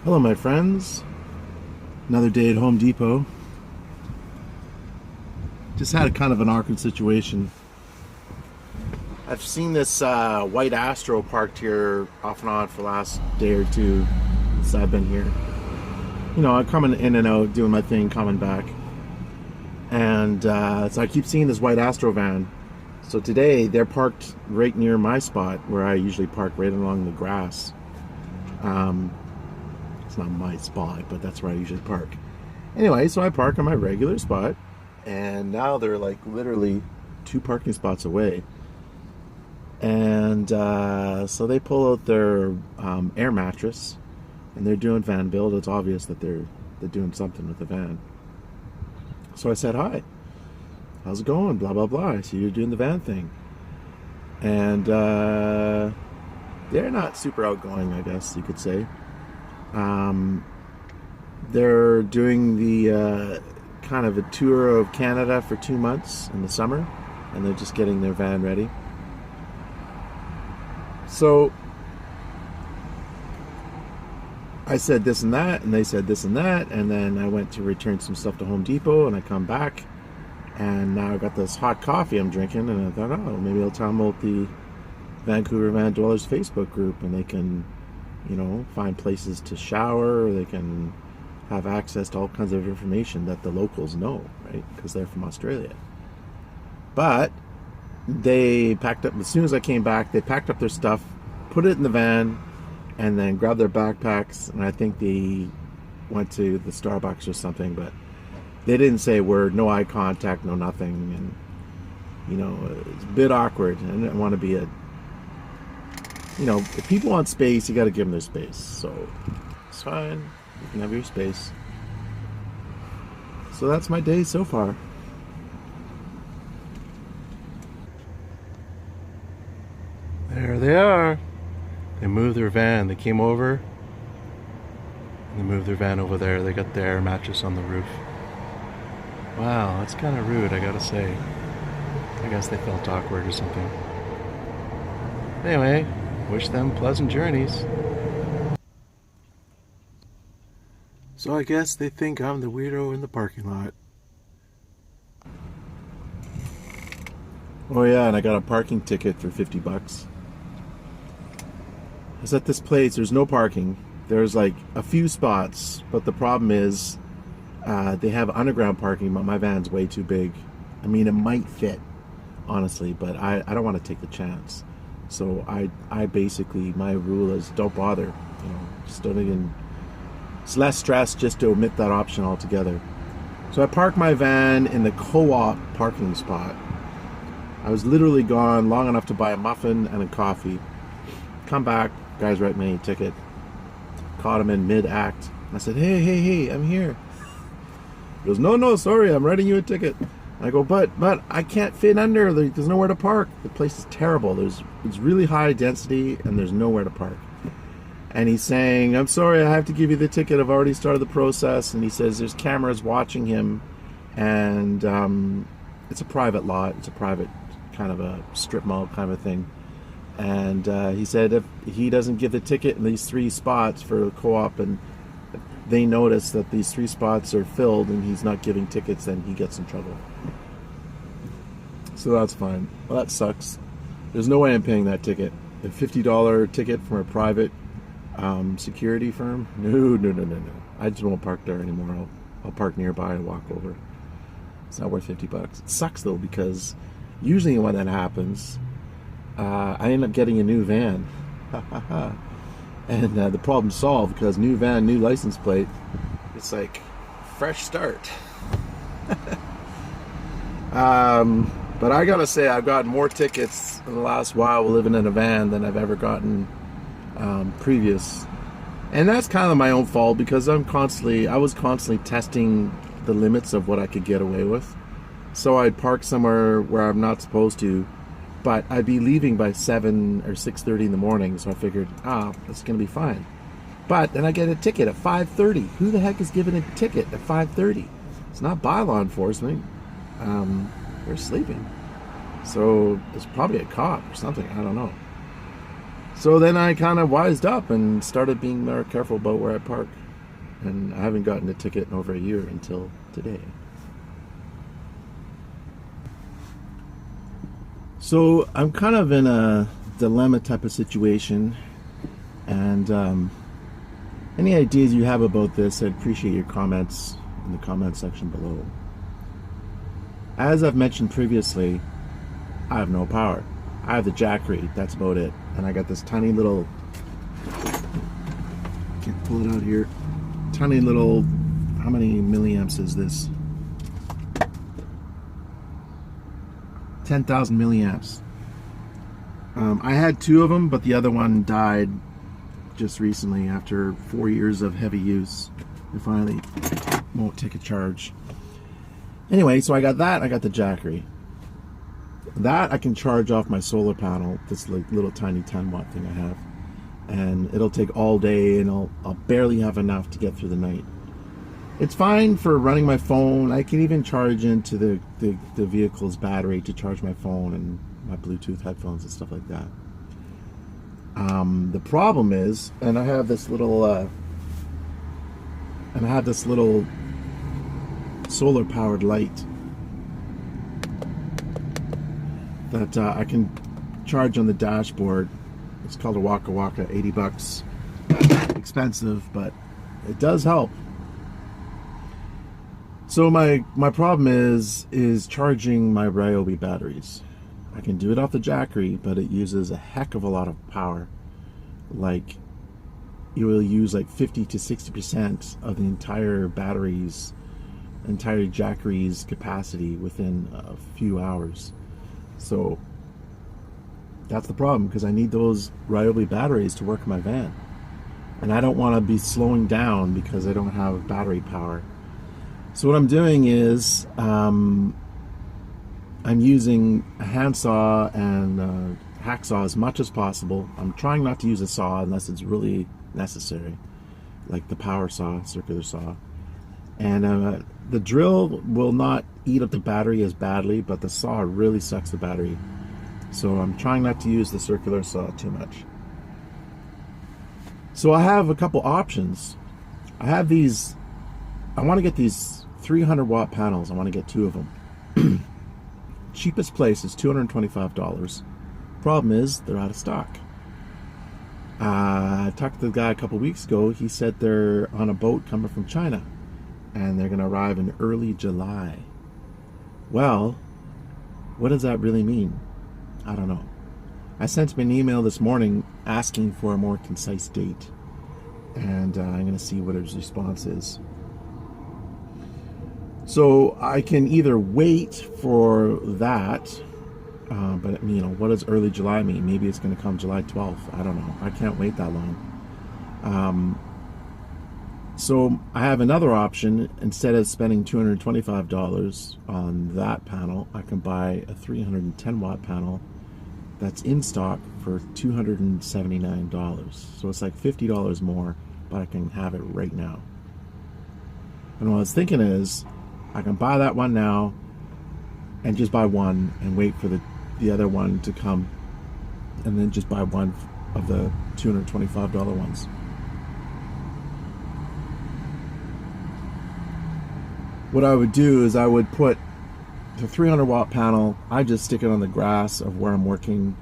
Hello, my friends. Another day at Home Depot. Just had a kind of an awkward situation. I've seen this white Astro parked here off and on for the last day or two since I've been here. You know, I'm coming in and out, doing my thing, coming back. And so I keep seeing this white Astro van. So today, they're parked right near my spot where I usually park, right along the grass. It's not my spot, but that's where I usually park. Anyway, so I park on my regular spot, and now they're like literally 2 parking spots away. And so they pull out their air mattress, and they're doing van build. It's obvious that they're doing something with the van. So I said, "Hi, how's it going? Blah blah blah. I see you're doing the van thing." And they're not super outgoing, I guess you could say. They're doing the kind of a tour of Canada for 2 months in the summer, and they're just getting their van ready. So I said this and that, and they said this and that, and then I went to return some stuff to Home Depot, and I come back, and now I got this hot coffee I'm drinking, and I thought, oh, maybe I'll tell them about the Vancouver Van Dwellers Facebook group, and they can, you know, find places to shower, or they can have access to all kinds of information that the locals know, right? Because they're from Australia. But they packed up, as soon as I came back, they packed up their stuff, put it in the van, and then grabbed their backpacks, and I think they went to the Starbucks or something, but they didn't say a word, no eye contact, no nothing, and, you know, it's a bit awkward. I didn't want to be a, you know, if people want space, you got to give them their space. So it's fine. You can have your space. So that's my day so far. There they are. They moved their van. They came over and they moved their van over there. They got their mattress on the roof. Wow, that's kind of rude, I gotta say. I guess they felt awkward or something. Anyway, wish them pleasant journeys. So I guess they think I'm the weirdo in the parking lot. Oh yeah, and I got a parking ticket for 50 bucks. I was at this place, there's no parking. There's like a few spots, but the problem is they have underground parking, but my van's way too big. I mean, it might fit, honestly, but I don't want to take the chance. So I basically, my rule is don't bother, you know, just don't even, it's less stress just to omit that option altogether. So I parked my van in the co-op parking spot. I was literally gone long enough to buy a muffin and a coffee. Come back, guys write me a ticket. Caught him in mid-act. I said, hey, I'm here. He goes, no, sorry, I'm writing you a ticket. I go, but I can't fit under. There's nowhere to park. The place is terrible. It's really high density, and there's nowhere to park. And he's saying, I'm sorry, I have to give you the ticket. I've already started the process. And he says there's cameras watching him, and it's a private lot. It's a private kind of a strip mall kind of a thing. And he said if he doesn't give the ticket in these 3 spots for co-op, and they notice that these 3 spots are filled and he's not giving tickets, then he gets in trouble. So that's fine. Well, that sucks. There's no way I'm paying that ticket. A $50 ticket from a private security firm? No. I just won't park there anymore. I'll park nearby and walk over. It's not worth 50 bucks. It sucks though, because usually when that happens, I end up getting a new van. And the problem's solved, because new van, new license plate. It's like fresh start. But I gotta say, I've gotten more tickets in the last while living in a van than I've ever gotten previous. And that's kind of my own fault, because I was constantly testing the limits of what I could get away with. So I'd park somewhere where I'm not supposed to, but I'd be leaving by 7 or 6:30 in the morning, so I figured, that's going to be fine. But then I get a ticket at 5:30. Who the heck is giving a ticket at 5:30? It's not by law enforcement. They're sleeping. So it's probably a cop or something. I don't know. So then I kind of wised up and started being more careful about where I park. and I haven't gotten a ticket in over a year until today. So I'm kind of in a dilemma type of situation, and any ideas you have about this, I'd appreciate your comments in the comment section below. As I've mentioned previously, I have no power. I have the Jackery, that's about it. And I got this tiny little, can't pull it out here, tiny little, how many milliamps is this? 10,000 milliamps. I had two of them, but the other one died just recently after 4 years of heavy use. It finally won't take a charge. Anyway, so I got that, I got the Jackery. That I can charge off my solar panel, this little tiny 10 watt thing I have. And it'll take all day, and I'll barely have enough to get through the night. It's fine for running my phone. I can even charge into the vehicle's battery to charge my phone and my Bluetooth headphones and stuff like that. The problem is, and I have this little solar powered light that I can charge on the dashboard. It's called a Waka Waka, 80 bucks. Expensive, but it does help. So my problem is charging my Ryobi batteries. I can do it off the Jackery, but it uses a heck of a lot of power. Like, you will use like 50 to 60% of the entire Jackery's capacity within a few hours. So that's the problem, because I need those Ryobi batteries to work my van. And I don't want to be slowing down because I don't have battery power. So what I'm doing is I'm using a handsaw and a hacksaw as much as possible. I'm trying not to use a saw unless it's really necessary, like the power saw, circular saw. And the drill will not eat up the battery as badly, but the saw really sucks the battery. So I'm trying not to use the circular saw too much. So I have a couple options. I have these, I want to get these 300 watt panels. I want to get two of them. Cheapest place is $225. Problem is, they're out of stock. I talked to the guy a couple weeks ago. He said they're on a boat coming from China, and they're going to arrive in early July. Well, what does that really mean? I don't know. I sent him an email this morning asking for a more concise date, and I'm going to see what his response is. So I can either wait for that, but you know, what does early July mean? Maybe it's going to come July 12th. I don't know. I can't wait that long. So I have another option. Instead of spending $225 on that panel, I can buy a 310 watt panel that's in stock for $279. So it's like $50 more, but I can have it right now. And what I was thinking is, I can buy that one now and just buy one and wait for the other one to come, and then just buy one of the $225 ones. What I would do is I would put the 300 watt panel, I just stick it on the grass of where I'm working,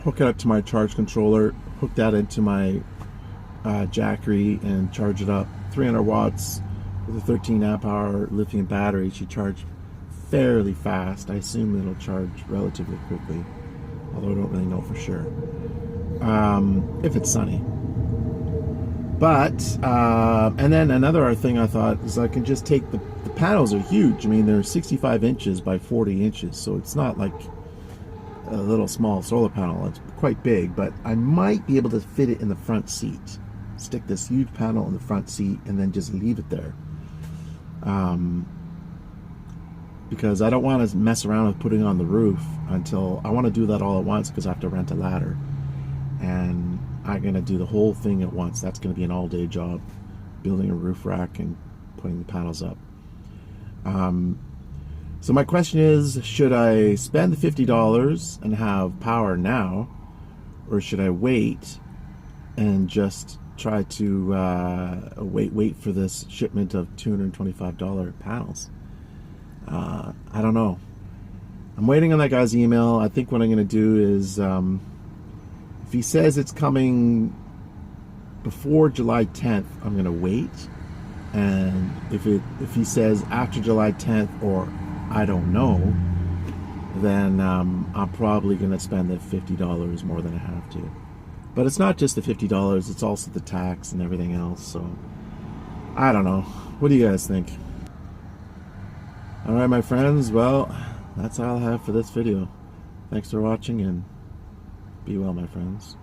hook it up to my charge controller, hook that into my Jackery, and charge it up. 300 watts with a 13 amp hour lithium battery should charge fairly fast. I assume it'll charge relatively quickly, although I don't really know for sure, if it's sunny. But and then another thing I thought is I can just take the panels are huge. I mean, they're 65 inches by 40 inches, so it's not like a little small solar panel. It's quite big, but I might be able to fit it in the front seat. Stick this huge panel in the front seat and then just leave it there. Because I don't want to mess around with putting it on the roof until I want to do that all at once, because I have to rent a ladder. And I'm going to do the whole thing at once. That's going to be an all-day job, building a roof rack and putting the panels up. So my question is, should I spend the $50 and have power now, or should I wait and just try to wait for this shipment of $225 panels. I don't know. I'm waiting on that guy's email. I think what I'm going to do is, if he says it's coming before July 10th, I'm going to wait. And if he says after July 10th, or I don't know, then I'm probably going to spend the $50 more than I have to. But it's not just the $50, it's also the tax and everything else. So I don't know. What do you guys think? All right, my friends. Well, that's all I have for this video. Thanks for watching, and be well, my friends.